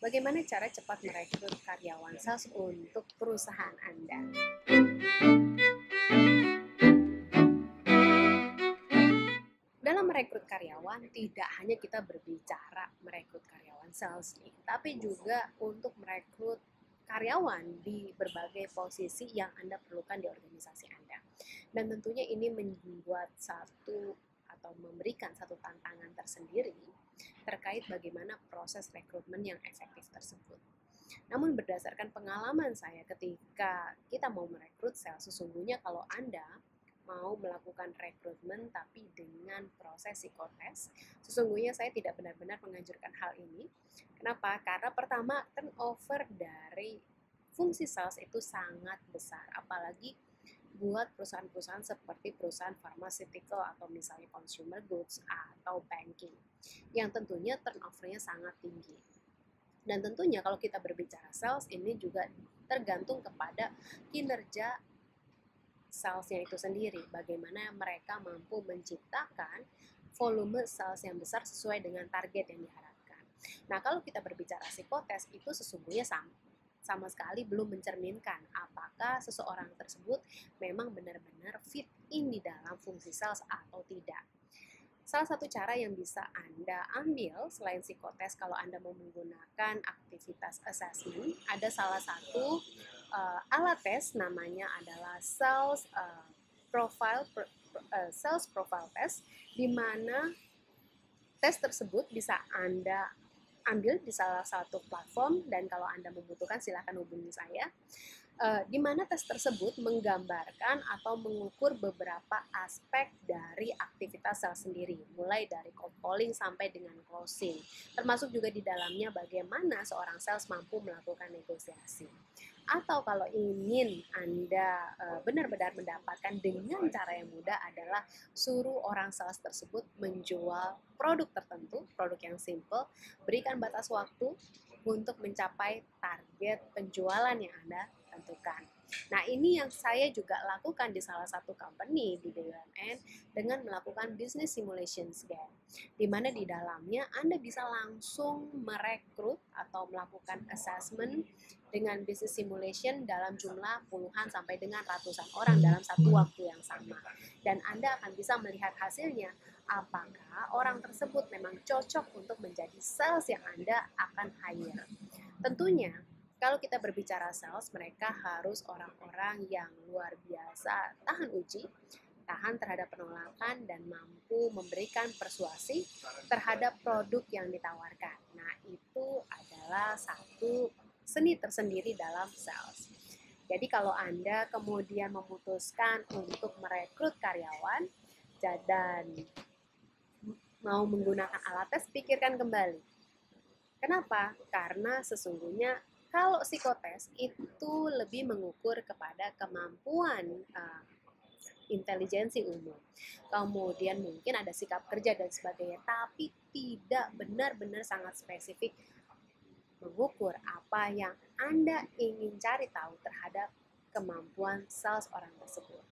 Bagaimana cara cepat merekrut karyawan sales untuk perusahaan Anda? Dalam merekrut karyawan, tidak hanya kita berbicara merekrut karyawan sales nih, tapi juga untuk merekrut karyawan di berbagai posisi yang Anda perlukan di organisasi Anda. Dan tentunya ini membuat satu atau memberikan satu tantangan tersendiri terkait bagaimana proses rekrutmen yang efektif tersebut. Namun berdasarkan pengalaman saya ketika kita mau merekrut sales, sesungguhnya kalau Anda mau melakukan rekrutmen tapi dengan proses psikotes, sesungguhnya saya tidak benar-benar menganjurkan hal ini. Kenapa? Karena pertama, turnover dari fungsi sales itu sangat besar, apalagi buat perusahaan-perusahaan seperti perusahaan pharmaceutical atau misalnya consumer goods atau banking, yang tentunya turnovernya sangat tinggi. Dan tentunya kalau kita berbicara sales, ini juga tergantung kepada kinerja salesnya itu sendiri, bagaimana mereka mampu menciptakan volume sales yang besar sesuai dengan target yang diharapkan. Nah, kalau kita berbicara psikotes, itu sesungguhnya sama sekali belum mencerminkan apakah seseorang tersebut memang benar-benar fit in di dalam fungsi sales atau tidak. Salah satu cara yang bisa Anda ambil selain psikotes kalau Anda mau menggunakan aktivitas assessment, ada salah satu alat tes namanya adalah profile sales profile test, di mana tes tersebut bisa Anda ambil di salah satu platform, dan kalau Anda membutuhkan silahkan hubungi saya. Di mana tes tersebut menggambarkan atau mengukur beberapa aspek dari aktivitas sales sendiri, mulai dari cold calling sampai dengan closing, termasuk juga di dalamnya bagaimana seorang sales mampu melakukan negosiasi. Atau kalau ingin Anda benar-benar mendapatkan dengan cara yang mudah adalah suruh orang sales tersebut menjual produk tertentu, produk yang simple, berikan batas waktu untuk mencapai target penjualan yang Anda tentukan. Nah, ini yang saya juga lakukan di salah satu company di BUMN dengan melakukan business simulations game, di mana di dalamnya Anda bisa langsung merekrut atau melakukan assessment dengan business simulation dalam jumlah puluhan sampai dengan ratusan orang dalam satu waktu yang sama. Dan Anda akan bisa melihat hasilnya, apakah orang tersebut memang cocok untuk menjadi sales yang Anda akan hire. Tentunya, kalau kita berbicara sales, mereka harus orang-orang yang luar biasa tahan uji, tahan terhadap penolakan, dan mampu memberikan persuasi terhadap produk yang ditawarkan. Nah, itu adalah satu seni tersendiri dalam sales. Jadi kalau Anda kemudian memutuskan untuk merekrut karyawan dan mau menggunakan alat tes, pikirkan kembali. Kenapa? Karena sesungguhnya kalau psikotes itu lebih mengukur kepada kemampuan intelijensi umum. Kemudian mungkin ada sikap kerja dan sebagainya, tapi tidak benar-benar sangat spesifik mengukur apa yang Anda ingin cari tahu terhadap kemampuan sales orang tersebut.